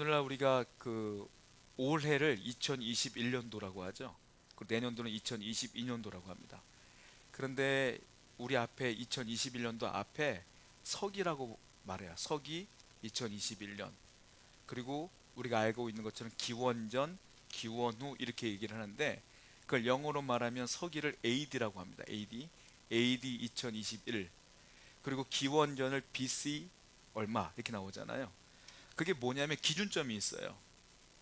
오늘날 우리가 올해를 2021년도라고 하죠. 내년도는 2022년도라고 합니다. 그런데 우리 앞에 2021년도 앞에 서기라고 말해요. 서기 2021년. 그리고 우리가 알고 있는 것처럼 기원전, 기원후 이렇게 얘기를 하는데 그걸 영어로 말하면 서기를 AD라고 합니다. AD 2021. 그리고 기원전을 BC 얼마 이렇게 나오잖아요. 그게 뭐냐면 기준점이 있어요.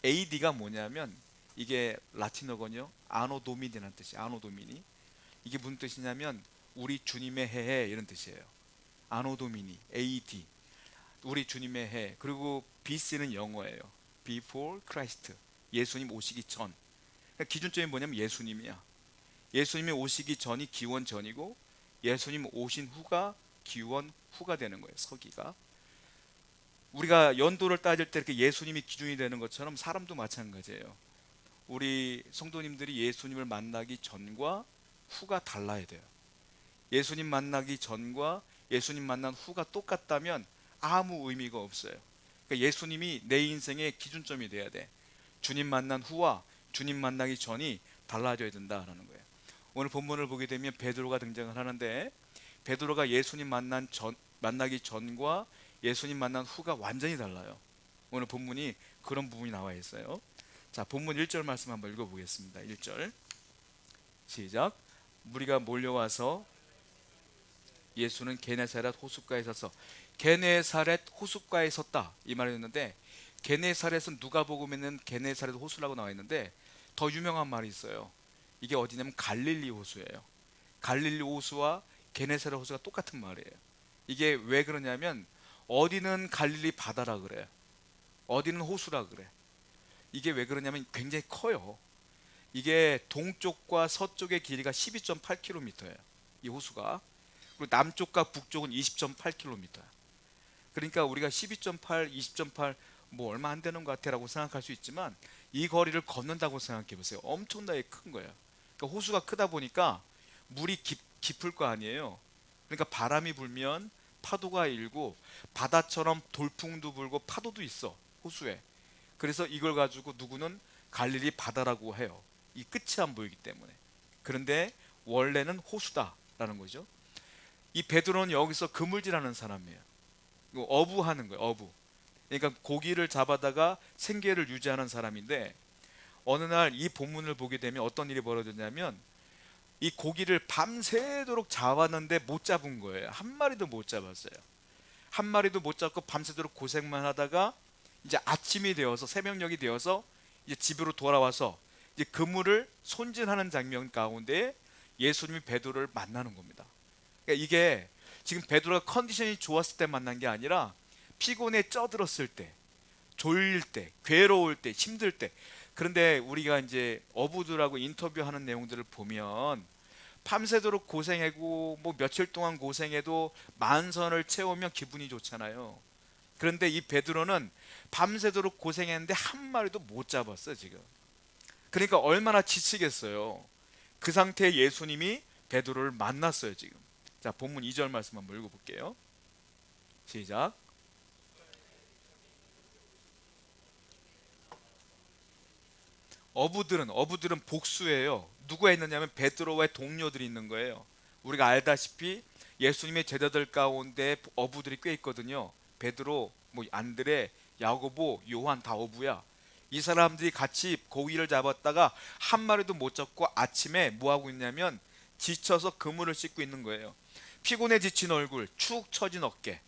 AD가 뭐냐면 이게 라틴어거든요. 아노 도미니라는 뜻이 아노 도미니. 이게 무슨 뜻이냐면 우리 주님의 해에 이런 뜻이에요. 아노 도미니 AD 우리 주님의 해. 그리고 BC는 영어예요. Before Christ. 예수님 오시기 전. 그러니까 기준점이 뭐냐면 예수님이야. 예수님이 오시기 전이 기원 전이고 예수님 오신 후가 기원 후가 되는 거예요. 서기가. 우리가 연도를 따질 때 이렇게 예수님이 기준이 되는 것처럼 사람도 마찬가지예요. 우리 성도님들이 예수님을 만나기 전과 후가 달라야 돼요. 예수님 만나기 전과 예수님 만난 후가 똑같다면 아무 의미가 없어요. 그러니까 예수님이 내 인생의 기준점이 돼야 돼. 주님 만난 후와 주님 만나기 전이 달라져야 된다라는 거예요. 오늘 본문을 보게 되면 베드로가 등장을 하는데 베드로가 예수님 만나기 전과 예수님 만난 후가 완전히 달라요. 오늘 본문이 그런 부분이 나와 있어요. 자, 본문 1절 말씀 한번 읽어보겠습니다. 1절 시작. 무리가 몰려와서 예수는 게네사렛 호숫가에 서서 게네사렛 호숫가에 섰다 이 말이었는데 게네사렛은 누가복음에는 게네사렛 호수라고 나와 있는데 더 유명한 말이 있어요. 이게 어디냐면 갈릴리 호수예요. 갈릴리 호수와 게네사렛 호수가 똑같은 말이에요. 이게 왜 그러냐면 어디는 갈릴리 바다라 그래, 어디는 호수라 그래. 이게 왜 그러냐면 굉장히 커요. 이게 동쪽과 서쪽의 길이가 12.8km예요. 이 호수가. 그리고 남쪽과 북쪽은 20.8km. 그러니까 우리가 12.8, 20.8 뭐 얼마 안 되는 것 같아라고 생각할 수 있지만 이 거리를 걷는다고 생각해 보세요. 엄청나게 큰 거예요. 그러니까 호수가 크다 보니까 물이 깊을 거 아니에요. 그러니까 바람이 불면 파도가 일고 바다처럼 돌풍도 불고 파도도 있어 호수에. 그래서 이걸 가지고 누구는 갈릴리 바다라고 해요. 이 끝이 안 보이기 때문에. 그런데 원래는 호수다라는 거죠. 이 베드로는 여기서 그물질하는 사람이에요. 이거 어부하는 거예요. 어부. 그러니까 고기를 잡아다가 생계를 유지하는 사람인데 어느 날 이 본문을 보게 되면 어떤 일이 벌어졌냐면 이 고기를 밤새도록 잡았는데 못 잡은 거예요. 한 마리도 못 잡았어요. 한 마리도 못 잡고 밤새도록 고생만 하다가 이제 아침이 되어서 새벽녘이 되어서 이제 집으로 돌아와서 이제 그물을 손질하는 장면 가운데 예수님이 베드로를 만나는 겁니다. 그러니까 이게 지금 베드로가 컨디션이 좋았을 때 만난 게 아니라 피곤에 쪄들었을 때, 졸릴 때, 괴로울 때, 힘들 때. 그런데 우리가 이제 어부들하고 인터뷰하는 내용들을 보면 밤새도록 고생하고 뭐 며칠 동안 고생해도 만선을 채우면 기분이 좋잖아요. 그런데 이 베드로는 밤새도록 고생했는데 한 마리도 못 잡았어 지금. 그러니까 얼마나 지치겠어요. 그 상태에 예수님이 베드로를 만났어요 지금. 자, 본문 2절 말씀 한번 읽어볼게요. 시작. 어부들은 복수예요. 누가 있느냐면 베드로와의 동료들이 있는 거예요. 우리가 알다시피 예수님의 제자들 가운데 어부들이 꽤 있거든요. 베드로, 뭐 안드레, 야고보, 요한 다 어부야. 이 사람들이 같이 고기를 잡았다가 한 마리도 못 잡고 아침에 뭐 하고 있냐면 지쳐서 그물을 씻고 있는 거예요. 피곤해 지친 얼굴, 축 처진 어깨.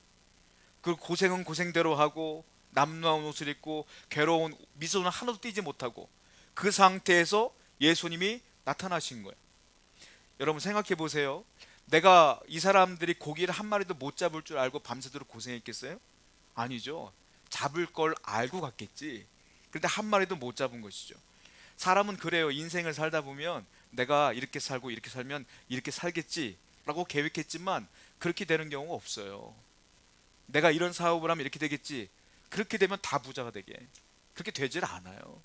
그 고생은 고생대로 하고 남루한 옷을 입고 괴로운 미소는 하나도 띄지 못하고 그 상태에서 예수님이 나타나신 거예요. 여러분 생각해 보세요. 내가 이 사람들이 고기를 한 마리도 못 잡을 줄 알고 밤새도록 고생했겠어요? 아니죠. 잡을 걸 알고 갔겠지. 그런데 한 마리도 못 잡은 것이죠. 사람은 그래요. 인생을 살다 보면 내가 이렇게 살고 이렇게 살면 이렇게 살겠지라고 계획했지만 그렇게 되는 경우가 없어요. 내가 이런 사업을 하면 이렇게 되겠지. 그렇게 되면 다 부자가 되게. 그렇게 되질 않아요.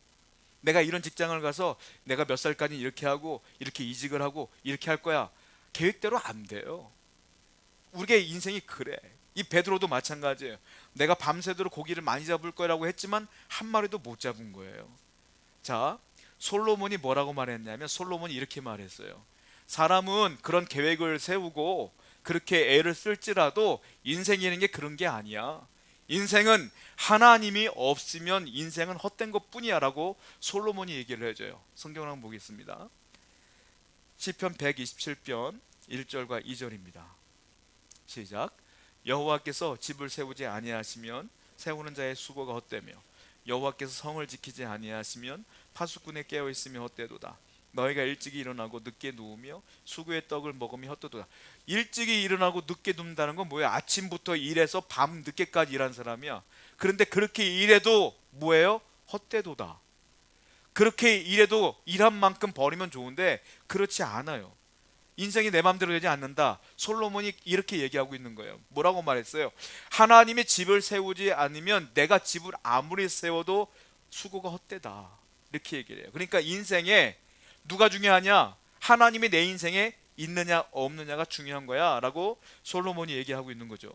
내가 이런 직장을 가서 내가 몇 살까지 이렇게 하고 이렇게 이직을 하고 이렇게 할 거야. 계획대로 안 돼요. 우리의 인생이 그래. 이 베드로도 마찬가지예요. 내가 밤새도록 고기를 많이 잡을 거라고 했지만 한 마리도 못 잡은 거예요. 자, 솔로몬이 뭐라고 말했냐면 솔로몬이 이렇게 말했어요. 사람은 그런 계획을 세우고 그렇게 애를 쓸지라도 인생이라는 게 그런 게 아니야. 인생은 하나님이 없으면 인생은 헛된 것 뿐이야 라고 솔로몬이 얘기를 해줘요. 성경을 한번 보겠습니다. 시편 127편 1절과 2절입니다. 시작. 여호와께서 집을 세우지 아니하시면 세우는 자의 수고가 헛되며 여호와께서 성을 지키지 아니하시면 파수꾼에 깨어 있으며 헛되도다. 너희가 일찍이 일어나고 늦게 누우며 수구의 떡을 먹으며 헛되도다. 일찍이 일어나고 늦게 눕는다는 건 뭐예요? 아침부터 일해서 밤 늦게까지 일한 사람이야. 그런데 그렇게 일해도 뭐예요? 헛되도다. 그렇게 일해도 일한 만큼 버리면 좋은데 그렇지 않아요. 인생이 내 마음대로 되지 않는다. 솔로몬이 이렇게 얘기하고 있는 거예요. 뭐라고 말했어요? 하나님의 집을 세우지 않으면 내가 집을 아무리 세워도 수고가 헛되다. 이렇게 얘기를 해요. 그러니까 인생에 누가 중요하냐? 하나님이 내 인생에 있느냐 없느냐가 중요한 거야 라고 솔로몬이 얘기하고 있는 거죠.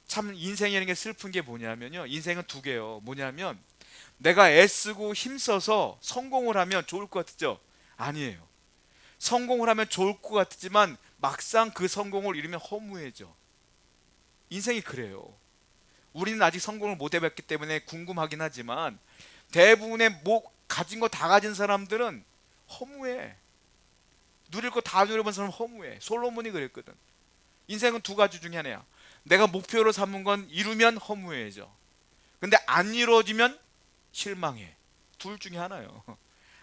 참 인생이라는 게 슬픈 게 뭐냐면요, 인생은 두 개요. 뭐냐면 내가 애쓰고 힘써서 성공을 하면 좋을 것 같죠? 아니에요. 성공을 하면 좋을 것 같지만 막상 그 성공을 이루면 허무해져. 인생이 그래요. 우리는 아직 성공을 못 해봤기 때문에 궁금하긴 하지만 대부분의 가진 거 다 가진 사람들은 허무해. 누릴 거 다 누려본 사람은 허무해. 솔로몬이 그랬거든. 인생은 두 가지 중에 하나야. 내가 목표로 삼은 건 이루면 허무해져. 근데 안 이루어지면 실망해. 둘 중에 하나요.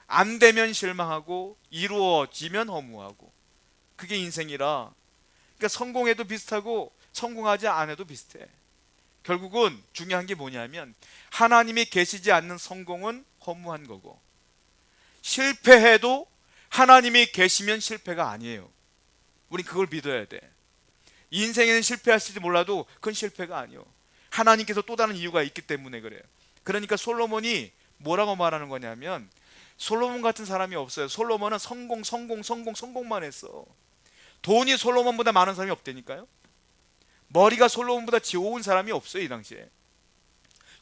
안 되면 실망하고 이루어지면 허무하고. 그게 인생이라. 그러니까 성공해도 비슷하고 성공하지 않아도 비슷해. 결국은 중요한 게 뭐냐면 하나님이 계시지 않는 성공은 허무한 거고, 실패해도 하나님이 계시면 실패가 아니에요. 우린 그걸 믿어야 돼. 인생에는 실패하실지 몰라도 그건 실패가 아니에요. 하나님께서 또 다른 이유가 있기 때문에 그래요. 그러니까 솔로몬이 뭐라고 말하는 거냐면 솔로몬 같은 사람이 없어요. 솔로몬은 성공만 했어. 돈이 솔로몬보다 많은 사람이 없다니까요. 머리가 솔로몬보다 좋은 사람이 없어요. 이 당시에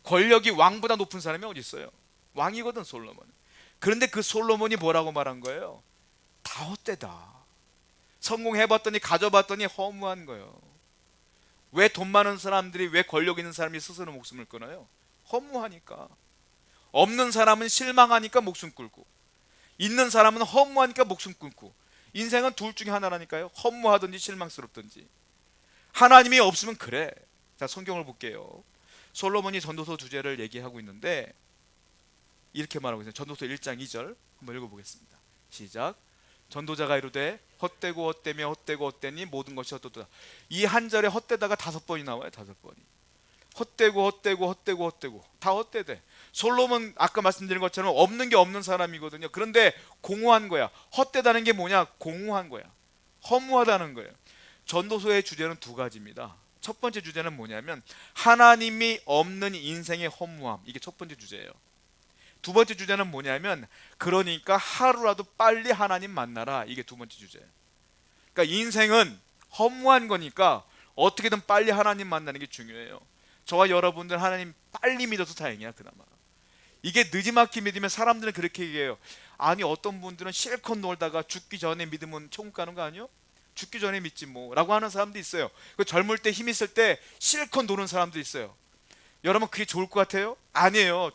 권력이 왕보다 높은 사람이 어디 있어요? 왕이거든 솔로몬. 그런데 그 솔로몬이 뭐라고 말한 거예요? 다 헛되다. 성공해봤더니 가져봤더니 허무한 거예요. 왜 돈 많은 사람들이, 왜 권력 있는 사람이 스스로 목숨을 끊어요? 허무하니까. 없는 사람은 실망하니까 목숨 끊고, 있는 사람은 허무하니까 목숨 끊고. 인생은 둘 중에 하나라니까요. 허무하든지 실망스럽든지. 하나님이 없으면 그래. 자, 성경을 볼게요. 솔로몬이 전도서 주제를 얘기하고 있는데 이렇게 말하고 있어요. 전도서 1장 2절 한번 읽어보겠습니다. 시작. 전도자가 이르되 헛되고 헛되며 헛되고 헛되니 모든 것이 헛되도다. 이 한 절에 헛되다가 5번이 나와요. 5번이. 헛되고 다 헛되대. 솔로몬 아까 말씀드린 것처럼 없는 게 없는 사람이거든요. 그런데 공허한 거야. 헛되다는 게 뭐냐? 공허한 거야. 허무하다는 거예요. 전도서의 주제는 두 가지입니다. 첫 번째 주제는 뭐냐면 하나님이 없는 인생의 허무함. 이게 첫 번째 주제예요. 두 번째 주제는 뭐냐면 그러니까 하루라도 빨리 하나님 만나라. 이게 두 번째 주제예요. 그러니까 인생은 허무한 거니까 어떻게든 빨리 하나님 만나는 게 중요해요. 저와 여러분들 하나님 빨리 믿어서 다행이야. 그나마 이게 느지막히 믿으면 사람들은 그렇게 얘기해요. 아니 어떤 분들은 실컷 놀다가 죽기 전에 믿으면 천국 가는 거 아니요? 죽기 전에 믿지 뭐 라고 하는 사람도 있어요. 그 젊을 때 힘 있을 때 실컷 노는 사람도 있어요. 여러분 그게 좋을 것 같아요? 아니에요.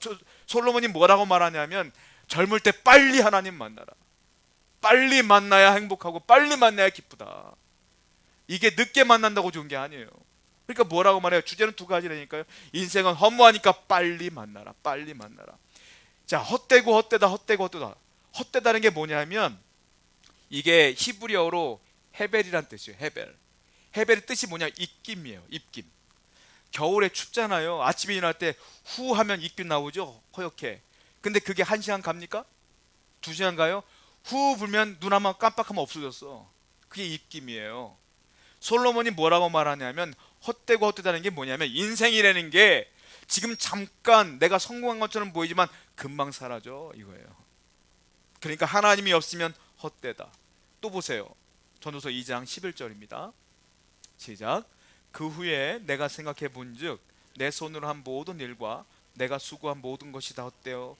솔로몬이 뭐라고 말하냐면 젊을 때 빨리 하나님 만나라. 빨리 만나야 행복하고 빨리 만나야 기쁘다. 이게 늦게 만난다고 좋은 게 아니에요. 그러니까 뭐라고 말해요? 주제는 두 가지라니까요. 인생은 허무하니까 빨리 만나라. 빨리 만나라. 자, 헛되다. 헛되다는 게 뭐냐면 이게 히브리어로 헤벨이란 뜻이에요. 헤벨의 뜻이 뭐냐? 입김이에요. 입김. 겨울에 춥잖아요. 아침에 일어날 때 후 하면 입김 나오죠. 허옇게. 근데 그게 1시간 갑니까? 2시간 가요? 후 불면 눈 한번 깜빡하면 없어졌어. 그게 입김이에요. 솔로몬이 뭐라고 말하냐면 헛되다는 게 뭐냐면 인생이라는 게 지금 잠깐 내가 성공한 것처럼 보이지만 금방 사라져 이거예요. 그러니까 하나님이 없으면 헛되다. 또 보세요. 전도서 2장 11절입니다. 시작. 그 후에 내가 생각해 본즉 내 손으로 한 모든 일과 내가 수고한 모든 것이 다 헛되어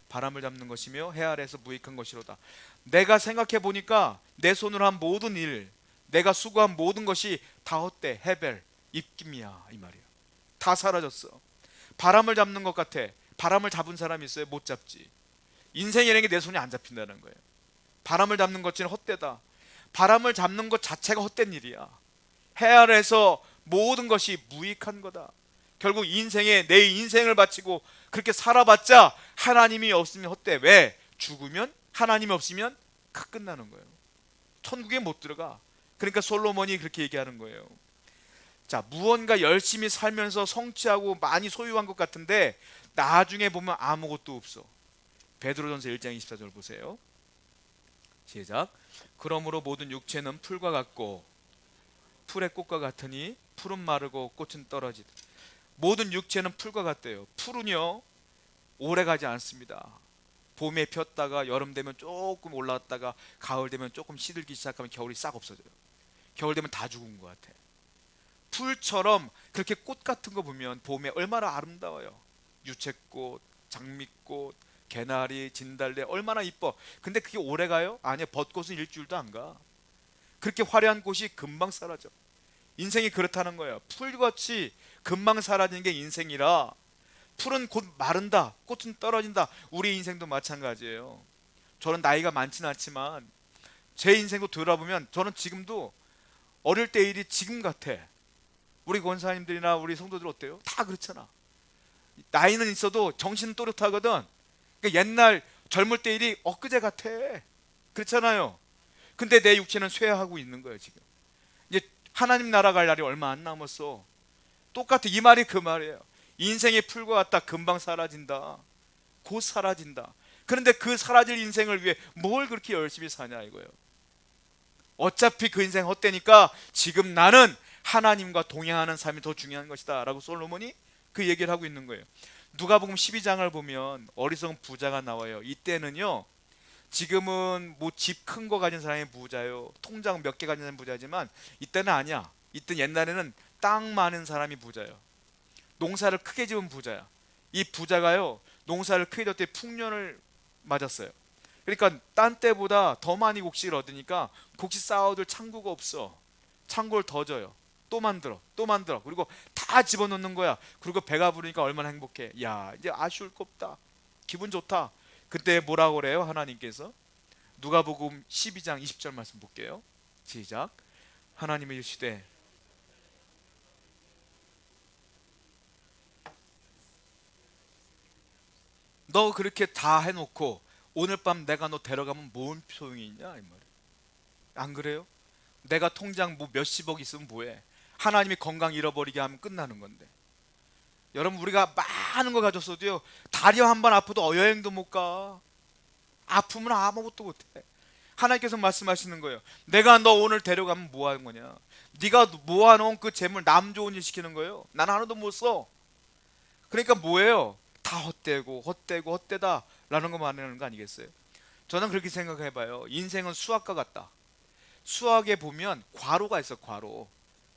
바람을 잡는 것이며 해 아래에서 무익한 것이로다. 내가 생각해 보니까 내 손으로 한 모든 일, 내가 수고한 모든 것이 다 헛돼. 헤벨, 입김이야 이 말이야. 다 사라졌어. 바람을 잡는 것 같아. 바람을 잡은 사람이 있어요? 못 잡지. 인생이라는 게 내 손이 안 잡힌다는 거예요. 바람을 잡는 것처럼 헛되다. 바람을 잡는 것 자체가 헛된 일이야. 해 아래에서 모든 것이 무익한 거다. 결국 내 인생을 바치고 그렇게 살아봤자 하나님이 없으면 헛돼. 왜? 죽으면 하나님이 없으면 끝나는 거예요. 천국에 못 들어가. 그러니까 솔로몬이 그렇게 얘기하는 거예요. 자, 무언가 열심히 살면서 성취하고 많이 소유한 것 같은데 나중에 보면 아무것도 없어. 베드로전서 1장 24절 보세요. 시작. 그러므로 모든 육체는 풀과 같고 풀의 꽃과 같으니 풀은 마르고 꽃은 떨어지다. 모든 육체는 풀과 같대요. 풀은요 오래가지 않습니다. 봄에 폈다가 여름 되면 조금 올라왔다가 가을 되면 조금 시들기 시작하면 겨울이 싹 없어져요. 겨울 되면 다 죽은 것 같아. 풀처럼 그렇게 꽃 같은 거 보면 봄에 얼마나 아름다워요. 유채꽃, 장미꽃, 개나리, 진달래 얼마나 이뻐. 근데 그게 오래 가요? 아니요. 벚꽃은 일주일도 안 가. 그렇게 화려한 꽃이 금방 사라져. 인생이 그렇다는 거예요. 풀같이 금방 사라지는 게 인생이라. 풀은 곧 마른다. 꽃은 떨어진다. 우리 인생도 마찬가지예요. 저는 나이가 많지는 않지만 제 인생도 돌아보면 저는 지금도 어릴 때 일이 지금 같아. 우리 권사님들이나 우리 성도들 어때요? 다 그렇잖아. 나이는 있어도 정신은 또렷하거든. 그러니까 옛날 젊을 때 일이 엊그제 같아. 그렇잖아요. 근데 내 육체는 쇠하고 있는 거예요 지금. 이제 하나님 나라 갈 날이 얼마 안 남았어. 똑같아. 이 말이 그 말이에요. 인생의 풀과 같다. 금방 사라진다. 곧 사라진다. 그런데 그 사라질 인생을 위해 뭘 그렇게 열심히 사냐 이거예요. 어차피 그 인생 헛되니까 지금 나는 하나님과 동행하는 삶이 더 중요한 것이다 라고 솔로몬이 그 얘기를 하고 있는 거예요. 누가복음 12장을 보면 어리석은 부자가 나와요. 이때는요 지금은 뭐 집 큰 거 가진 사람이 부자요, 통장 몇 개 가진 사람이 부자지만 이때는 아니야. 이때 옛날에는 땅 많은 사람이 부자예요. 농사를 크게 지은 부자야. 이 부자가요 농사를 크게 지었더니 풍년을 맞았어요. 그러니까 딴 때보다 더 많이 곡식을 얻으니까 곡식 쌓아둘 창고가 없어. 창고를 더 져요. 또 만들어 또 만들어. 그리고 다 집어넣는 거야. 그리고 배가 부르니까 얼마나 행복해. 야 이제 아쉬울 거 없다. 기분 좋다. 그때 뭐라고 그래요 하나님께서? 누가복음 12장 20절 말씀 볼게요. 시작. 하나님이 이르시되 너 그렇게 다 해놓고 오늘 밤 내가 너 데려가면 뭔 소용이 있냐 이 말이야. 안 그래요? 내가 통장 뭐 몇십억 있으면 뭐해. 하나님이 건강 잃어버리게 하면 끝나는 건데. 여러분 우리가 많은 거 가졌어도요 다리 한 번 아파도 여행도 못 가. 아프면 아무것도 못해. 하나님께서 말씀하시는 거예요. 내가 너 오늘 데려가면 뭐 하는 거냐. 네가 모아놓은 그 재물 남 좋은 일 시키는 거예요. 난 하나도 못 써. 그러니까 뭐예요? 다 헛되고 헛되고 헛되다 라는 거 말하는 거 아니겠어요? 저는 그렇게 생각해봐요. 인생은 수학과 같다. 수학에 보면 괄호가 있어. 괄호.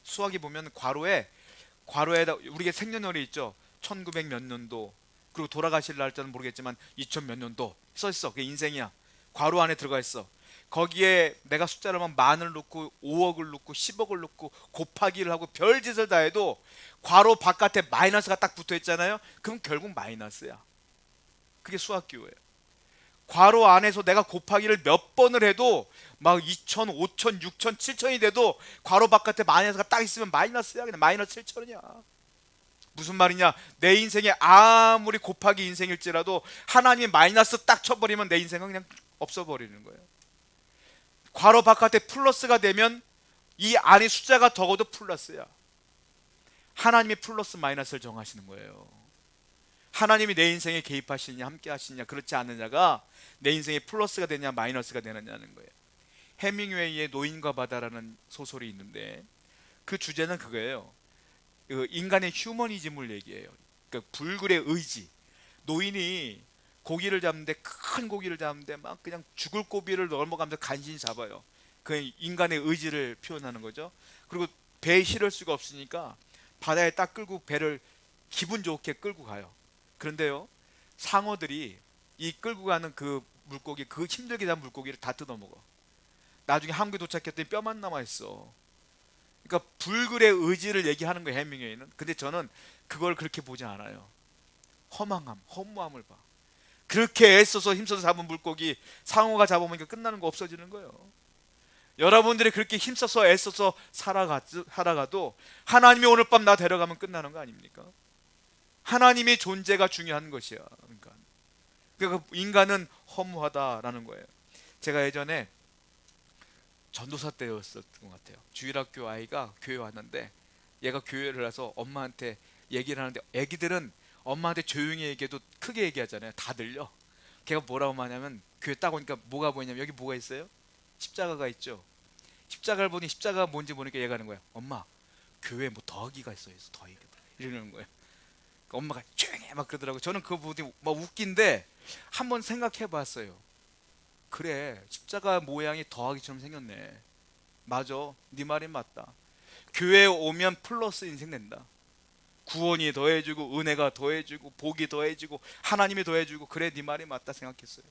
수학에 보면 괄호에다 우리가 생년월일 있죠. 1900 몇 년도, 그리고 돌아가실 날짜는 모르겠지만 2000 몇 년도 써 있어. 그게 인생이야. 괄호 안에 들어가 있어. 거기에 내가 숫자를 하면 만을 넣고 5억을 넣고 10억을 넣고 곱하기를 하고 별짓을 다 해도 괄호 바깥에 마이너스가 딱 붙어 있잖아요. 그럼 결국 마이너스야. 그게 수학 기호예요. 괄호 안에서 내가 곱하기를 몇 번을 해도 막 2000, 5000, 6000, 7000이 돼도 괄호 바깥에 마이너스가 딱 있으면 마이너스야. 그냥 마이너스 7000이야. 무슨 말이냐? 내 인생에 아무리 곱하기 인생일지라도 하나님이 마이너스 딱 쳐버리면 내 인생은 그냥 없어버리는 거예요. 괄호 바깥에 플러스가 되면 이 안에 숫자가 적어도 플러스야. 하나님이 플러스 마이너스를 정하시는 거예요. 하나님이 내 인생에 개입하시느냐 함께 하시느냐 그렇지 않느냐가 내 인생에 플러스가 되냐 마이너스가 되느냐는 거예요. 해밍웨이의 노인과 바다라는 소설이 있는데 그 주제는 그거예요. 그 인간의 휴머니즘을 얘기해요. 그러니까 불굴의 의지. 노인이 고기를 잡는데 큰 고기를 잡는데 막 그냥 죽을 고비를 넘어가면서 간신히 잡아요. 그 인간의 의지를 표현하는 거죠. 그리고 배에 실을 수가 없으니까 바다에 딱 끌고 배를 기분 좋게 끌고 가요. 그런데요, 상어들이 이 끌고 가는 그 물고기, 그 힘들게 잡은 물고기를 다 뜯어먹어. 나중에 한국에 도착했더니 뼈만 남아있어. 그러니까 불굴의 의지를 얘기하는 거예요, 해밍웨이는. 근데 저는 그걸 그렇게 보지 않아요. 허망함, 허무함을 봐. 그렇게 애써서 힘써서 잡은 물고기 상어가 잡아먹으니까 끝나는 거, 없어지는 거예요. 여러분들이 그렇게 힘써서 애써서 살아가도 하나님이 오늘 밤 나 데려가면 끝나는 거 아닙니까? 하나님의 존재가 중요한 것이야. 그러니까 인간은 허무하다라는 거예요. 제가 예전에 전도사 때였었던 것 같아요. 주일학교 아이가 교회 왔는데, 얘가 교회를 와서 엄마한테 얘기를 하는데, 애기들은 엄마한테 조용히 얘기해도 크게 얘기하잖아요. 다 들려. 걔가 뭐라고 하냐면, 교회 딱 오니까 뭐가 보이냐면, 여기 뭐가 있어요? 십자가가 있죠. 십자가를 보니 십자가가 뭔지 모르니까 얘가 하는 거야. 엄마, 교회에 뭐 더하기가 있어요. 더하기. 이러는 거예요. 그러니까 엄마가 조용히 해 막 그러더라고. 저는 그거 보더니 막 웃긴데 한번 생각해 봤어요. 그래, 십자가 모양이 더하기처럼 생겼네. 맞아, 네 말이 맞다. 교회에 오면 플러스 인생 된다. 구원이 더해지고, 은혜가 더해지고, 복이 더해지고, 하나님이 더해지고. 그래, 네 말이 맞다 생각했어요.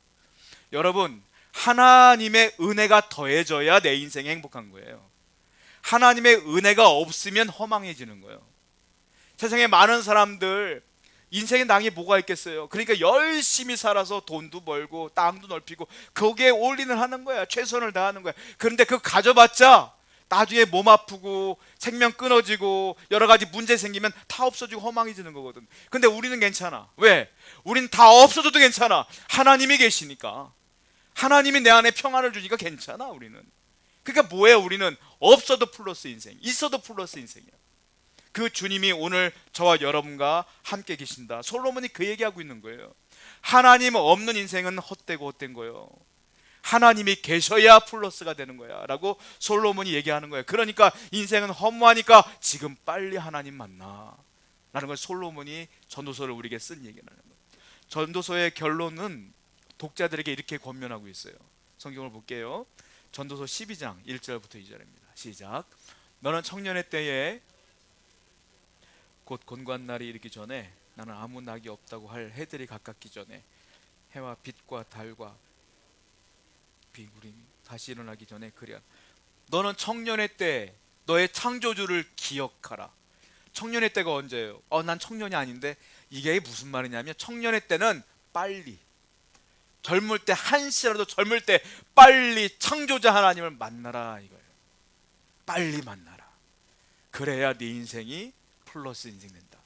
여러분, 하나님의 은혜가 더해져야 내 인생이 행복한 거예요. 하나님의 은혜가 없으면 허망해지는 거예요. 세상에 많은 사람들 인생의 낭이 뭐가 있겠어요. 그러니까 열심히 살아서 돈도 벌고 땅도 넓히고 거기에 올인을 하는 거야. 최선을 다하는 거야. 그런데 그거 가져봤자 나중에 몸 아프고 생명 끊어지고 여러 가지 문제 생기면 다 없어지고 허망해지는 거거든. 근데 우리는 괜찮아. 왜? 우린 다 없어져도 괜찮아. 하나님이 계시니까. 하나님이 내 안에 평안을 주니까 괜찮아. 우리는. 그러니까 뭐예요? 우리는 없어도 플러스 인생, 있어도 플러스 인생이야. 그 주님이 오늘 저와 여러분과 함께 계신다. 솔로몬이 그 얘기하고 있는 거예요. 하나님 없는 인생은 헛되고 헛된 거예요. 하나님이 계셔야 플러스가 되는 거야 라고 솔로몬이 얘기하는 거예요. 그러니까 인생은 허무하니까 지금 빨리 하나님 만나 라는 걸 솔로몬이 전도서를 우리에게 쓴 얘기라는 거예요. 전도서의 결론은 독자들에게 이렇게 권면하고 있어요. 성경을 볼게요. 전도서 12장 1절부터 2절입니다. 시작. 너는 청년의 때에 곧 곤고한 날이 이르기 전에, 나는 아무 낙이 없다고 할 해들이 가깝기 전에, 해와 빛과 달과 비구름이 다시 일어나기 전에 그랴. 너는 청년의 때 너의 창조주를 기억하라. 청년의 때가 언제예요? 난 청년이 아닌데. 이게 무슨 말이냐면, 청년의 때는 빨리, 젊을 때, 한시라도 젊을 때 빨리 창조자 하나님을 만나라 이거예요. 빨리 만나라. 그래야 네 인생이 플러스 인생 된다.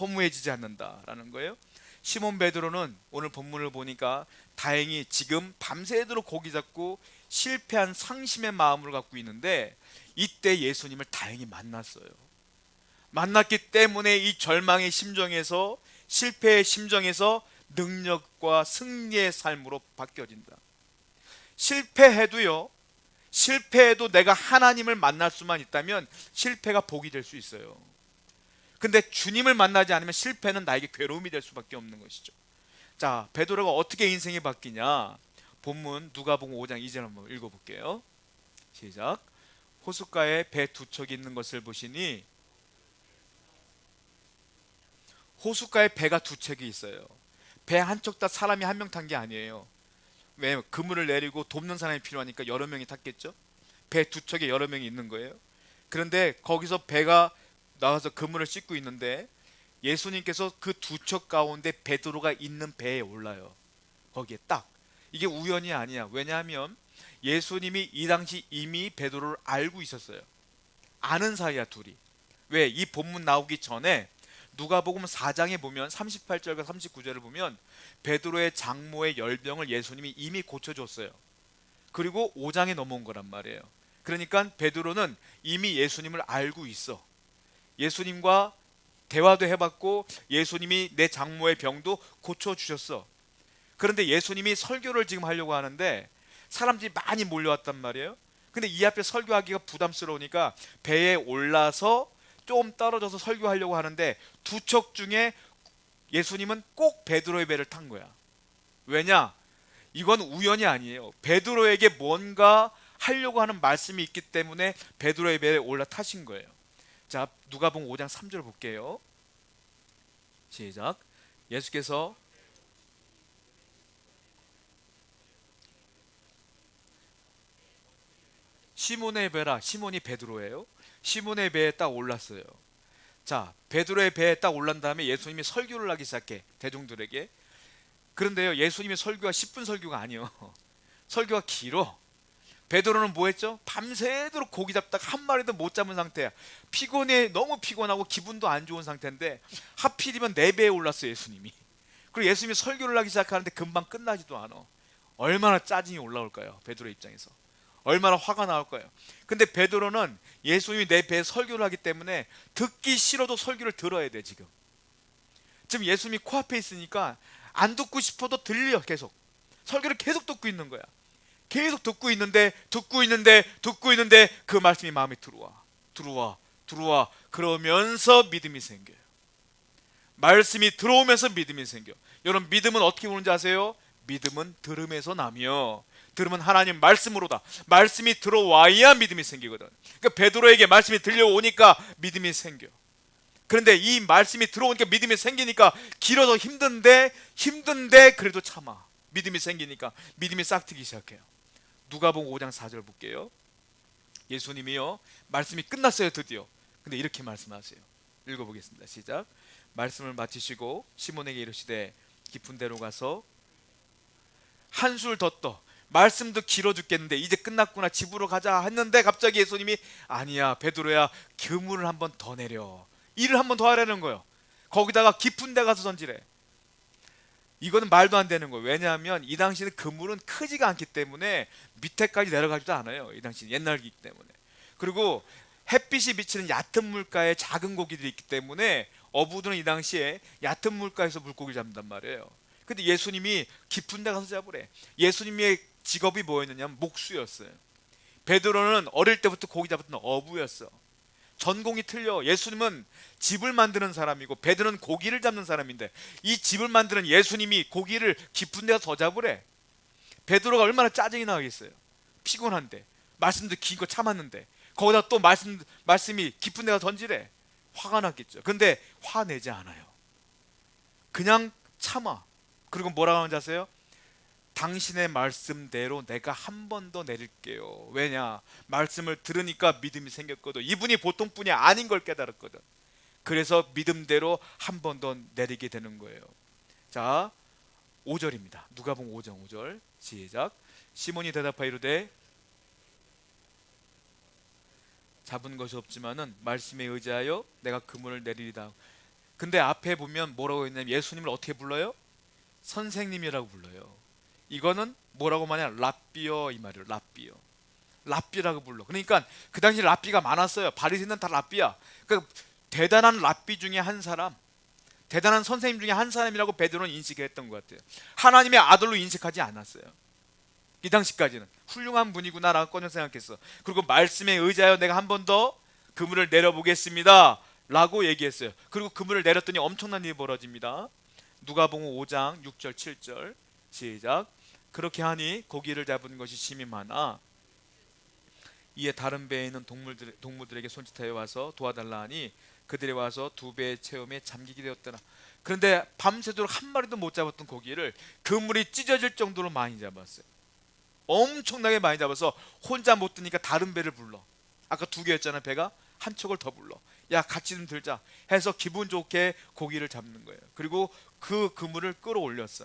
허무해지지 않는다라는 거예요. 시몬 베드로는 오늘 본문을 보니까 다행히 지금 밤새도록 고기 잡고 실패한 상심의 마음을 갖고 있는데, 이때 예수님을 다행히 만났어요. 만났기 때문에 이 절망의 심정에서, 실패의 심정에서 능력과 승리의 삶으로 바뀌어진다. 실패해도 내가 하나님을 만날 수만 있다면 실패가 복이 될 수 있어요. 근데 주님을 만나지 않으면 실패는 나에게 괴로움이 될 수밖에 없는 것이죠. 자, 베드로가 어떻게 인생이 바뀌냐? 본문 누가복음 5장 2절 한번 읽어볼게요. 시작. 호숫가에 배 두 척이 있는 것을 보시니, 호숫가에 배가 두 척이 있어요. 배 한 척 다 사람이 한 명 탄 게 아니에요. 왜? 그물을 내리고 돕는 사람이 필요하니까 여러 명이 탔겠죠. 배 두 척에 여러 명이 있는 거예요. 그런데 거기서 배가 나와서 그물을 씻고 있는데, 예수님께서 그 두 척 가운데 베드로가 있는 배에 올라요. 거기에 딱. 이게 우연이 아니야. 왜냐하면 예수님이 이 당시 이미 베드로를 알고 있었어요. 아는 사이야 둘이. 왜? 이 본문 나오기 전에 누가복음 4장에 보면 38절과 39절을 보면 베드로의 장모의 열병을 예수님이 이미 고쳐줬어요. 그리고 5장에 넘어온 거란 말이에요. 그러니까 베드로는 이미 예수님을 알고 있어. 예수님과 대화도 해봤고 예수님이 내 장모의 병도 고쳐주셨어. 그런데 예수님이 설교를 지금 하려고 하는데 사람들이 많이 몰려왔단 말이에요. 근데 이 앞에 설교하기가 부담스러우니까 배에 올라서 좀 떨어져서 설교하려고 하는데, 두 척 중에 예수님은 꼭 베드로의 배를 탄 거야. 왜냐? 이건 우연이 아니에요. 베드로에게 뭔가 하려고 하는 말씀이 있기 때문에 베드로의 배에 올라타신 거예요. 자, 누가복음 5장 3절 볼게요. 시작. 예수께서 시몬의 배라, 시몬이 베드로예요. 시몬의 배에 딱 올랐어요. 자, 베드로의 배에 딱 올란 다음에 예수님이 설교를 하기 시작해, 대중들에게. 그런데요, 예수님의 설교가 10분 설교가 아니에요. 설교가 길어. 베드로는 뭐 했죠? 밤새도록 고기 잡다가 한 마리도 못 잡은 상태야. 피곤해, 너무 피곤하고 기분도 안 좋은 상태인데 하필이면 네 배에 올랐어요, 예수님이. 그리고 예수님이 설교를 하기 시작하는데 금방 끝나지도 않아. 얼마나 짜증이 올라올까요? 베드로 입장에서 얼마나 화가 나올 거예요. 근데 베드로는 예수님이 내 배에 설교를 하기 때문에 듣기 싫어도 설교를 들어야 돼. 지금 예수님이 코앞에 있으니까 안 듣고 싶어도 들려. 계속 설교를 계속 듣고 있는 거야. 계속 듣고 있는데 그 말씀이 마음에 들어와. 그러면서 믿음이 생겨요. 말씀이 들어오면서 믿음이 생겨. 여러분, 믿음은 어떻게 오는지 아세요? 믿음은 들음에서 나며, 들음은 하나님 말씀으로다. 말씀이 들어와야 믿음이 생기거든. 그러니까 베드로에게 말씀이 들려오니까 믿음이 생겨. 그런데 이 말씀이 들어오니까 믿음이 생기니까 길어서 힘든데 그래도 참아. 믿음이 생기니까 믿음이 싹트기 시작해요. 누가복음 5장 4절 볼게요. 예수님이요, 말씀이 끝났어요, 드디어. 근데 이렇게 말씀하세요. 읽어보겠습니다. 시작. 말씀을 마치시고 시몬에게 이르시되 깊은 데로 가서 한술 더 떠. 말씀도 길어 죽겠는데 이제 끝났구나, 집으로 가자 했는데 갑자기 예수님이 아니야 베드로야, 그물을 한 번 더 내려. 일을 한 번 더 하라는 거예요. 거기다가 깊은 데 가서 던지래. 이거는 말도 안 되는 거예요. 왜냐하면 이 당시에는 그물은 크지가 않기 때문에 밑에까지 내려가지도 않아요. 이 당시는 옛날이기 때문에. 그리고 햇빛이 비치는 얕은 물가에 작은 고기들이 있기 때문에 어부들은 이 당시에 얕은 물가에서 물고기를 잡는단 말이에요. 근데 예수님이 깊은 데 가서 잡으래. 예수님의 직업이 뭐였느냐면 목수였어요. 베드로는 어릴 때부터 고기 잡았던 어부였어. 전공이 틀려. 예수님은 집을 만드는 사람이고 베드로는 고기를 잡는 사람인데, 이 집을 만드는 예수님이 고기를 깊은 데서 더 잡으래. 베드로가 얼마나 짜증이 나겠어요. 피곤한데 말씀도 긴 거 참았는데 거기다 또 말씀이 깊은 데가 던지래. 화가 났겠죠. 근데 화내지 않아요. 그냥 참아. 그리고 뭐라고 하는지 아세요? 당신의 말씀대로 내가 한 번 더 내릴게요. 왜냐? 말씀을 들으니까 믿음이 생겼거든. 이분이 보통 분이 아닌 걸 깨달았거든. 그래서 믿음대로 한 번 더 내리게 되는 거예요. 자, 5절입니다. 누가복음 5장 5절 시작. 시몬이 대답하여 이르되 잡은 것이 없지만은 말씀에 의지하여 내가 그물을 내리리다. 근데 앞에 보면 뭐라고 했냐면 예수님을 어떻게 불러요? 선생님이라고 불러요. 이거는 뭐라고 말하냐? 랍비어, 이 말이에요. 랍비라고 불러. 그러니까 그 당시 랍비가 많았어요. 바리새인은 다 랍비야. 그러니까 대단한 랍비 중에 한 사람, 대단한 선생님 중에 한 사람이라고 베드로는 인식했던 것 같아요. 하나님의 아들로 인식하지 않았어요. 이 당시까지는 훌륭한 분이구나라고 꺼내 생각했어. 그리고 말씀에 의지하여 내가 한 번 더 그물을 내려보겠습니다 라고 얘기했어요. 그리고 그물을 내렸더니 엄청난 일이 벌어집니다. 누가복음 5장 6절 7절 시작. 그렇게 하니 고기를 잡은 것이 심히 많아 이에 다른 배에 있는 동무들에게 손짓하여 와서 도와달라 하니 그들이 와서 두 배의 체험에 잠기게 되었더라. 그런데 밤새도록 한 마리도 못 잡았던 고기를 그물이 찢어질 정도로 많이 잡았어요. 엄청나게 많이 잡아서 혼자 못 드니까 다른 배를 불러. 아까 두 개였잖아요. 배가 한 척을 더 불러. 야, 같이 좀 들자 해서 기분 좋게 고기를 잡는 거예요. 그리고 그 그물을 끌어올렸어.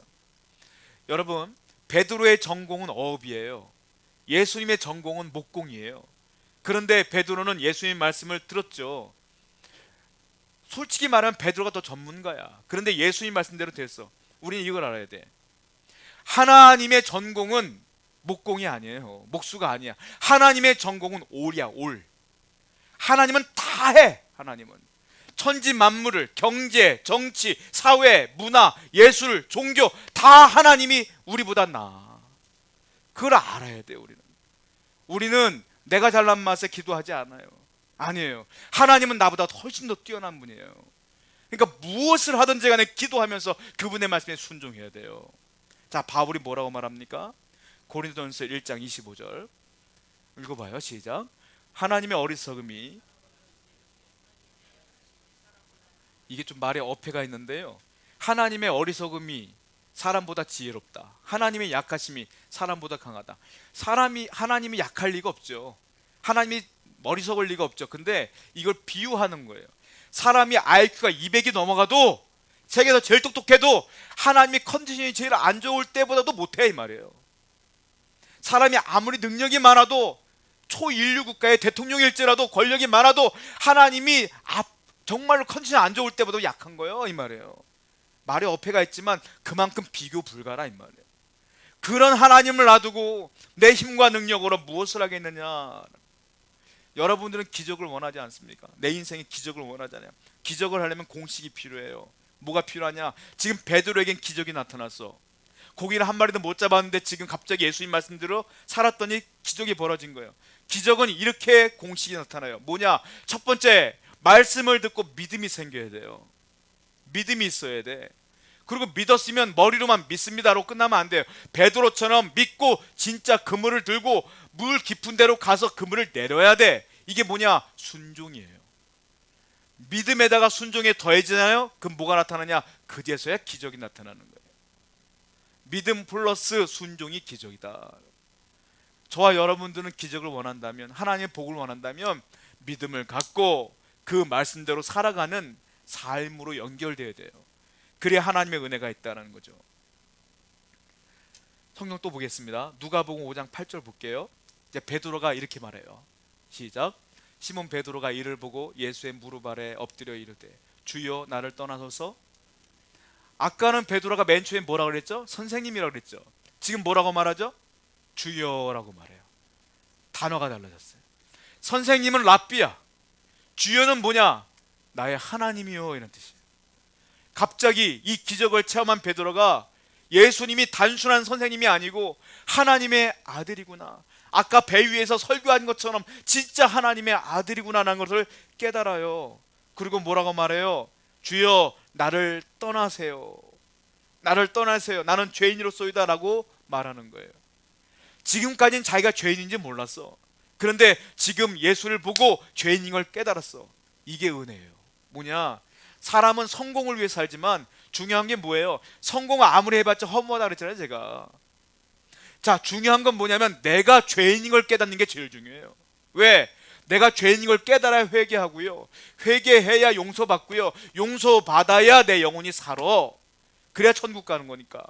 여러분, 베드로의 전공은 어업이에요. 예수님의 전공은 목공이에요. 그런데 베드로는 예수님 말씀을 들었죠. 솔직히 말하면 베드로가 더 전문가야. 그런데 예수님 말씀대로 됐어. 우리는 이걸 알아야 돼. 하나님의 전공은 목공이 아니에요. 목수가 아니야. 하나님의 전공은 올이야, 올. 하나님은 다 해. 하나님은 천지 만물을, 경제, 정치, 사회, 문화, 예술, 종교 다 하나님이 우리보다 나아. 그걸 알아야 돼요. 우리는 내가 잘난 맛에 기도하지 않아요. 아니에요. 하나님은 나보다 훨씬 더 뛰어난 분이에요. 그러니까 무엇을 하든지 간에 기도하면서 그분의 말씀에 순종해야 돼요. 자, 바울이 뭐라고 말합니까? 고린도전서 1장 25절 읽어봐요. 시작. 하나님의 어리석음이, 이게 좀 말에 어폐가 있는데요. 하나님의 어리석음이 사람보다 지혜롭다. 하나님의 약하심이 사람보다 강하다. 하나님이 약할 리가 없죠. 하나님이 어리석을 리가 없죠. 근데 이걸 비유하는 거예요. 사람이 IQ가 200이 넘어가도, 세계에서 제일 똑똑해도 하나님의 컨디션이 제일 안 좋을 때보다도 못해, 이 말이에요. 사람이 아무리 능력이 많아도, 초인류 국가의 대통령일지라도, 권력이 많아도 하나님이 정말로 컨디션 안 좋을 때보다 약한 거예요, 이 말이에요. 말에 어폐가 있지만 그만큼 비교 불가라, 이 말이에요. 그런 하나님을 놔두고 내 힘과 능력으로 무엇을 하겠느냐. 여러분들은 기적을 원하지 않습니까? 내 인생에 기적을 원하잖아요. 기적을 하려면 공식이 필요해요. 뭐가 필요하냐? 지금 베드로에겐 기적이 나타났어. 고기를 한 마리도 못 잡았는데 지금 갑자기 예수님 말씀대로 살았더니 기적이 벌어진 거예요. 기적은 이렇게 공식이 나타나요. 뭐냐? 첫 번째, 말씀을 듣고 믿음이 생겨야 돼요. 믿음이 있어야 돼. 그리고 믿었으면 머리로만 믿습니다로 끝나면 안 돼요. 베드로처럼 믿고 진짜 그물을 들고 물 깊은 데로 가서 그물을 내려야 돼. 이게 뭐냐? 순종이에요. 믿음에다가 순종에 더해지나요? 그럼 뭐가 나타나냐? 그제서야 기적이 나타나는 거예요. 믿음 플러스 순종이 기적이다. 저와 여러분들은 기적을 원한다면, 하나님의 복을 원한다면 믿음을 갖고 그 말씀대로 살아가는 삶으로 연결되어야 돼요. 그래야 하나님의 은혜가 있다는 거죠. 성경 또 보겠습니다. 누가복음 5장 8절 볼게요. 이제 베드로가 이렇게 말해요. 시작. 시몬 베드로가 이를 보고 예수의 무릎 아래 엎드려 이르되 주여 나를 떠나소서. 아까는 베드로가 맨 처음에 뭐라고 그랬죠? 선생님이라고 그랬죠. 지금 뭐라고 말하죠? 주여라고 말해요. 단어가 달라졌어요. 선생님은 랍비야. 주여는 뭐냐? 나의 하나님이요, 이런 뜻이에요. 갑자기 이 기적을 체험한 베드로가 예수님이 단순한 선생님이 아니고 하나님의 아들이구나, 아까 배 위에서 설교한 것처럼 진짜 하나님의 아들이구나라는 것을 깨달아요. 그리고 뭐라고 말해요? 주여 나를 떠나세요. 나를 떠나세요. 나는 죄인으로소이다 라고 말하는 거예요. 지금까지는 자기가 죄인인지 몰랐어. 그런데 지금 예수를 보고 죄인인 걸 깨달았어. 이게 은혜예요. 뭐냐? 사람은 성공을 위해 살지만 중요한 게 뭐예요? 성공을 아무리 해봤자 허무하다 그랬잖아요, 제가. 자, 중요한 건 뭐냐면 내가 죄인인 걸 깨닫는 게 제일 중요해요. 왜? 내가 죄인인 걸 깨달아야 회개하고요, 회개해야 용서받고요, 용서받아야 내 영혼이 살아. 그래야 천국 가는 거니까.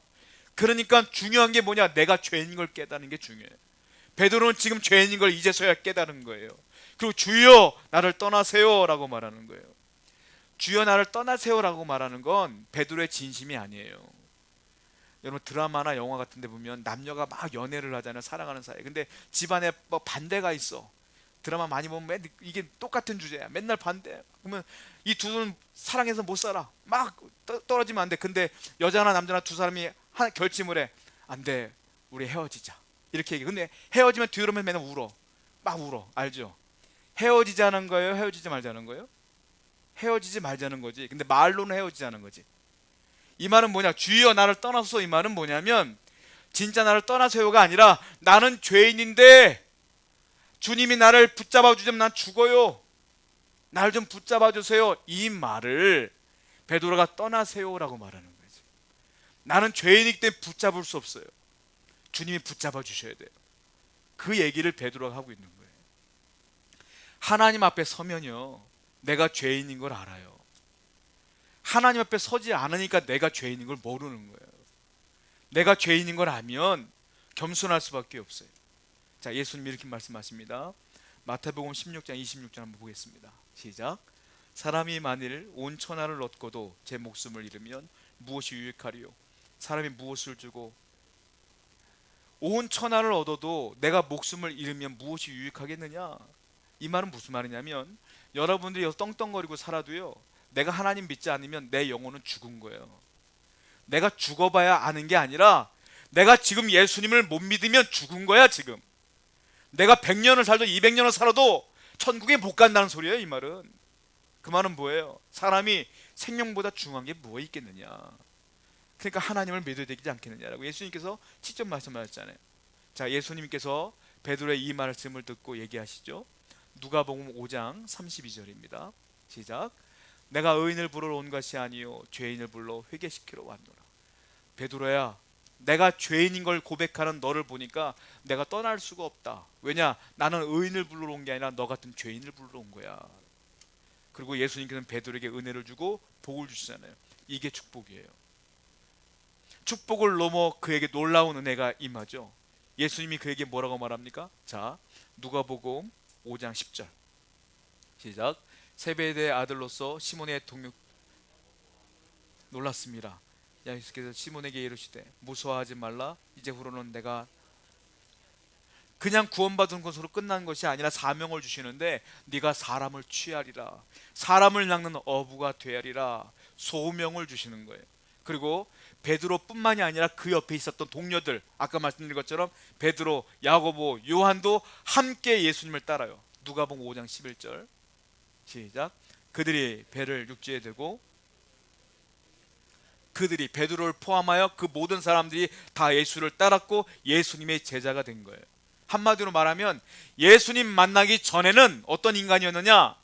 그러니까 중요한 게 뭐냐? 내가 죄인인 걸 깨닫는 게 중요해요. 베드로는 지금 죄인인 걸 이제서야 깨달은 거예요. 그리고 주여 나를 떠나세요 라고 말하는 거예요. 주여 나를 떠나세요 라고 말하는 건 베드로의 진심이 아니에요. 여러분 드라마나 영화 같은 데 보면 남녀가 막 연애를 하잖아요. 사랑하는 사이. 근데 집안에 뭐 반대가 있어. 드라마 많이 보면 이게 똑같은 주제야. 맨날 반대. 그러면 이 둘은 사랑해서 못 살아. 막 떨어지면 안 돼. 근데 여자나 남자나 두 사람이 결심을 해. 안 돼. 우리 헤어지자. 이렇게 얘기해. 근데 헤어지면 뒤로면 맨날 울어. 막 울어. 알죠? 헤어지자는 거예요? 헤어지지 말자는 거예요? 헤어지지 말자는 거지. 근데 말로는 헤어지자는 거지. 이 말은 뭐냐? 주여 나를 떠나소서. 이 말은 뭐냐면 진짜 나를 떠나세요가 아니라 나는 죄인인데 주님이 나를 붙잡아 주자면 난 죽어요. 날 좀 붙잡아 주세요. 이 말을 베드로가 떠나세요라고 말하는 거지. 나는 죄인이기 때문에 붙잡을 수 없어요. 주님이 붙잡아 주셔야 돼요. 그 얘기를 베드로가 하고 있는 거예요. 하나님 앞에 서면요, 내가 죄인인 걸 알아요. 하나님 앞에 서지 않으니까 내가 죄인인 걸 모르는 거예요. 내가 죄인인 걸 알면 겸손할 수밖에 없어요. 자, 예수님이 이렇게 말씀하십니다. 마태복음 16장 26절 한번 보겠습니다. 시작. 사람이 만일 온 천하를 얻고도 제 목숨을 잃으면 무엇이 유익하리요? 사람이 무엇을 주고 온 천하를 얻어도 내가 목숨을 잃으면 무엇이 유익하겠느냐? 이 말은 무슨 말이냐면 여러분들이 여기서 떵떵거리고 살아도요, 내가 하나님 믿지 않으면 내 영혼은 죽은 거예요. 내가 죽어봐야 아는 게 아니라 내가 지금 예수님을 못 믿으면 죽은 거야. 지금 내가 100년을 살도 200년을 살아도 천국에 못 간다는 소리예요. 이 말은. 그 말은 뭐예요? 사람이 생명보다 중요한 게 뭐가 있겠느냐. 그러니까 하나님을 믿어야 되지 않겠느냐라고 예수님께서 직접 말씀하셨잖아요. 자, 예수님께서 베드로의 이 말씀을 듣고 얘기하시죠. 누가복음 5장 32절입니다. 시작. 내가 의인을 부르러 온 것이 아니요 죄인을 불러 회개시키러 왔노라. 베드로야, 내가 죄인인 걸 고백하는 너를 보니까 내가 떠날 수가 없다. 왜냐? 나는 의인을 부르러 온 게 아니라 너 같은 죄인을 부르러 온 거야. 그리고 예수님께서는 베드로에게 은혜를 주고 복을 주시잖아요. 이게 축복이에요. 축복을 넘어 그에게 놀라운 은혜가 임하죠. 예수님이 그에게 뭐라고 말합니까? 자, 누가복음 5장 10절 시작. 세베대의 아들로서 시몬의 동료 놀랐습니다. 예수께서 시몬에게 이르시되 무서워하지 말라. 이제후로는 내가 그냥 구원받은 것으로 끝난 것이 아니라 사명을 주시는데 네가 사람을 취하리라, 사람을 낚는 어부가 되리라, 소명을 주시는 거예요. 그리고 베드로뿐만이 아니라 그 옆에 있었던 동료들, 아까 말씀드린 것처럼 베드로, 야고보, 요한도 함께 예수님을 따라요. 누가복음 5장 11절 시작. 그들이 배를 육지에 대고, 그들이 베드로를 포함하여 그 모든 사람들이 다 예수를 따랐고 예수님의 제자가 된 거예요. 한마디로 말하면 예수님 만나기 전에는 어떤 인간이었느냐?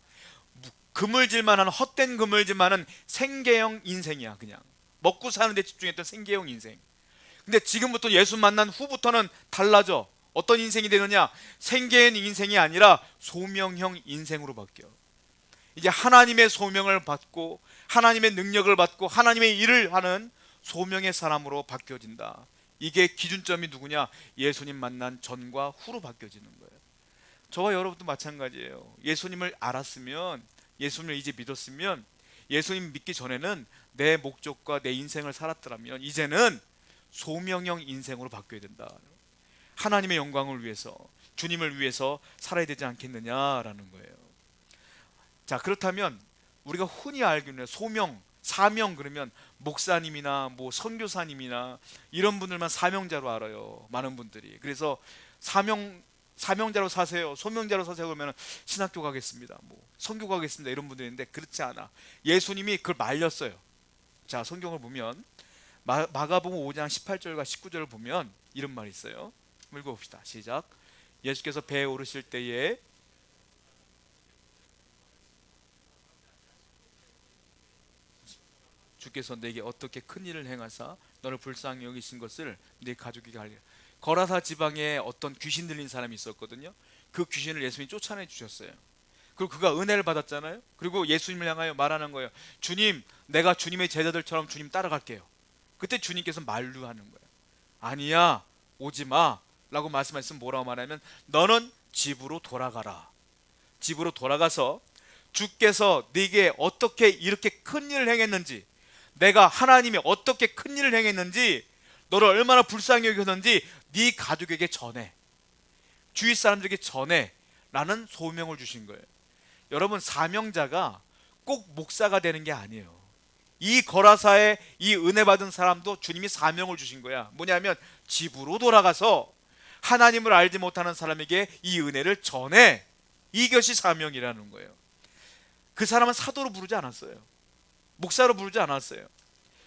그물질만한, 헛된 그물질만한 생계형 인생이야. 그냥 먹고 사는 데 집중했던 생계형 인생. 근데 지금부터 예수 만난 후부터는 달라져. 어떤 인생이 되느냐? 생계형 인생이 아니라 소명형 인생으로 바뀌어. 이제 하나님의 소명을 받고 하나님의 능력을 받고 하나님의 일을 하는 소명의 사람으로 바뀌어진다. 이게 기준점이 누구냐? 예수님 만난 전과 후로 바뀌어지는 거예요. 저와 여러분도 마찬가지예요. 예수님을 알았으면, 예수님을 이제 믿었으면, 예수님 믿기 전에는 내 목적과 내 인생을 살았더라면 이제는 소명형 인생으로 바뀌어야 된다. 하나님의 영광을 위해서, 주님을 위해서 살아야 되지 않겠느냐라는 거예요. 자, 그렇다면 우리가 흔히 알고 있는 소명, 사명, 그러면 목사님이나 뭐 선교사님이나 이런 분들만 사명자로 알아요. 많은 분들이. 그래서 사명자로 사세요, 소명자로 사세요 그러면 신학교 가겠습니다, 뭐 선교 가겠습니다 이런 분들이 있는데, 그렇지 않아. 예수님이 그걸 말렸어요. 자, 성경을 보면 마가복음 5장 18절과 19절을 보면 이런 말이 있어요. 읽어봅시다. 시작. 예수께서 배에 오르실 때에 주께서 내게 어떻게 큰 일을 행하사 너를 불쌍히 여기신 것을 네 가족에게 알리라. 거라사 지방에 어떤 귀신 들린 사람이 있었거든요. 그 귀신을 예수님이 쫓아내 주셨어요. 그리고 그가 은혜를 받았잖아요. 그리고 예수님을 향하여 말하는 거예요. 주님, 내가 주님의 제자들처럼 주님 따라갈게요. 그때 주님께서 만류하는 거예요. 아니야, 오지 마 라고 말씀하셨으면 뭐라고 말하면, 너는 집으로 돌아가라. 집으로 돌아가서 주께서 네게 어떻게 이렇게 큰 일을 행했는지, 내가 하나님이 어떻게 큰 일을 행했는지, 너를 얼마나 불쌍히 여겼는지 네 가족에게 전해, 주위 사람들에게 전해 라는 소명을 주신 거예요. 여러분, 사명자가 꼭 목사가 되는 게 아니에요. 이 거라사에 이 은혜 받은 사람도 주님이 사명을 주신 거야. 뭐냐면 집으로 돌아가서 하나님을 알지 못하는 사람에게 이 은혜를 전해. 이것이 사명이라는 거예요. 그 사람은 사도로 부르지 않았어요. 목사로 부르지 않았어요.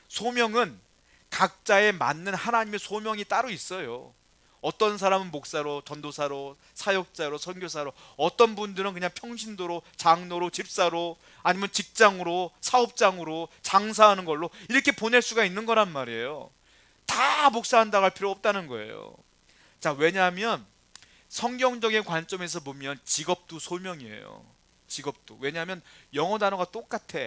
소명은 각자에 맞는 하나님의 소명이 따로 있어요. 어떤 사람은 목사로, 전도사로, 사역자로, 선교사로, 어떤 분들은 그냥 평신도로, 장로로, 집사로, 아니면 직장으로, 사업장으로, 장사하는 걸로 이렇게 보낼 수가 있는 거란 말이에요. 다 목사한다고 할 필요 없다는 거예요. 자, 왜냐하면 성경적인 관점에서 보면 직업도 소명이에요. 직업도. 왜냐하면 영어 단어가 똑같아.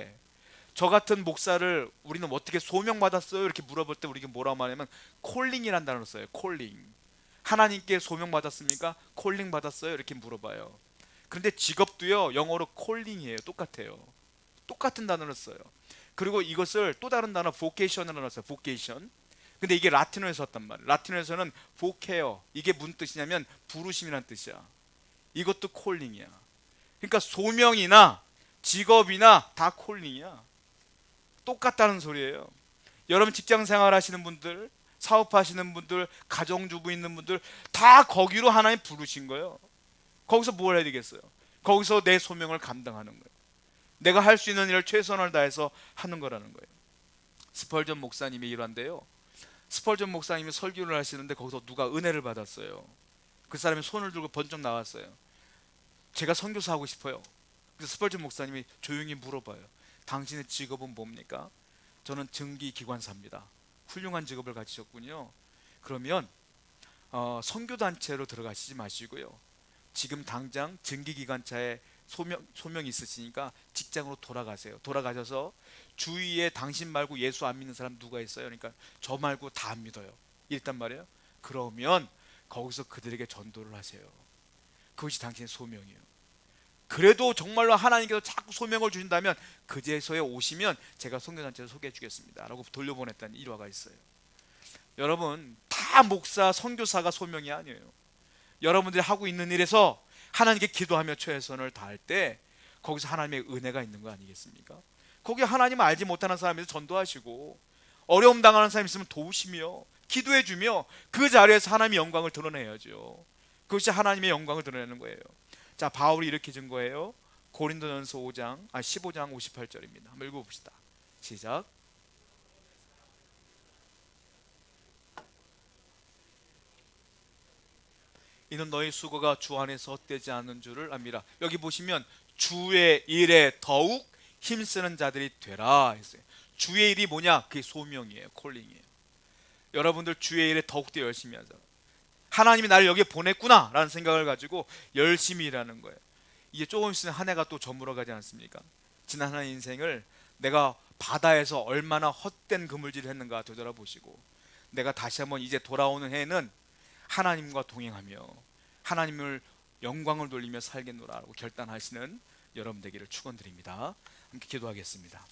저 같은 목사를 우리는 어떻게 소명받았어요? 이렇게 물어볼 때 우리가 뭐라고 말하냐면 콜링이라는 단어를 써요. 콜링. 하나님께 소명받았습니까? 콜링 받았어요? 이렇게 물어봐요. 그런데 직업도요, 영어로 콜링이에요. 똑같아요. 똑같은 단어를 써요. 그리고 이것을 또 다른 단어 vocation으로 써요. vocation. 근데 이게 라틴어에서 썼단 말이에요. 라틴어에서는 vocare. 이게 무슨 뜻이냐면 부르심이란 뜻이야. 이것도 콜링이야. 그러니까 소명이나 직업이나 다 콜링이야. 똑같다는 소리예요. 여러분 직장 생활 하시는 분들, 사업하시는 분들, 가정주부 있는 분들 다 거기로 하나님 부르신 거예요. 거기서 뭘 해야 되겠어요? 거기서 내 소명을 감당하는 거예요. 내가 할 수 있는 일을 최선을 다해서 하는 거라는 거예요. 스펄전 목사님이 이러한데요. 스펄전 목사님이 설교를 하시는데 거기서 누가 은혜를 받았어요. 그 사람이 손을 들고 번쩍 나왔어요. 제가 선교사 하고 싶어요. 그래서 스펄전 목사님이 조용히 물어봐요. 당신의 직업은 뭡니까? 저는 증기기관사입니다. 훌륭한 직업을 가지셨군요. 그러면 선교단체로 들어가시지 마시고요, 지금 당장 증기기관차에 소명이 있으시니까 직장으로 돌아가세요. 돌아가셔서 주위에 당신 말고 예수 안 믿는 사람 누가 있어요? 그러니까 저 말고 다 안 믿어요, 이랬단 말이에요. 그러면 거기서 그들에게 전도를 하세요. 그것이 당신의 소명이에요. 그래도 정말로 하나님께서 자꾸 소명을 주신다면 그제서에 오시면 제가 선교단체를 소개해 주겠습니다 라고 돌려보냈다는 일화가 있어요. 여러분, 다 목사 선교사가 소명이 아니에요. 여러분들이 하고 있는 일에서 하나님께 기도하며 최선을 다할 때 거기서 하나님의 은혜가 있는 거 아니겠습니까? 거기 하나님 알지 못하는 사람에서 전도하시고, 어려움 당하는 사람 있으면 도우시며 기도해 주며 그 자리에서 하나님의 영광을 드러내야죠. 그것이 하나님의 영광을 드러내는 거예요. 자, 바울이 이렇게 준 거예요. 고린도전서 15장 58절입니다. 한번 읽어봅시다. 시작. 이는 너희 수고가 주 안에서 헛되지 않는 줄을 압니다. 여기 보시면 주의 일에 더욱 힘쓰는 자들이 되라 했어요. 주의 일이 뭐냐? 그게 소명이에요. 콜링이에요. 여러분들 주의 일에 더욱더 열심히 하자. 하나님이 나를 여기에 보냈구나 라는 생각을 가지고 열심히 일하는 거예요. 이제 조금 있으면 한 해가 또 저물어 가지 않습니까? 지난 한 인생을 내가 바다에서 얼마나 헛된 그물질을 했는가 되돌아보시고, 내가 다시 한번 이제 돌아오는 해는 하나님과 동행하며 하나님을 영광을 돌리며 살겠노라고 결단하시는 여러분 되기를 축원드립니다. 함께 기도하겠습니다.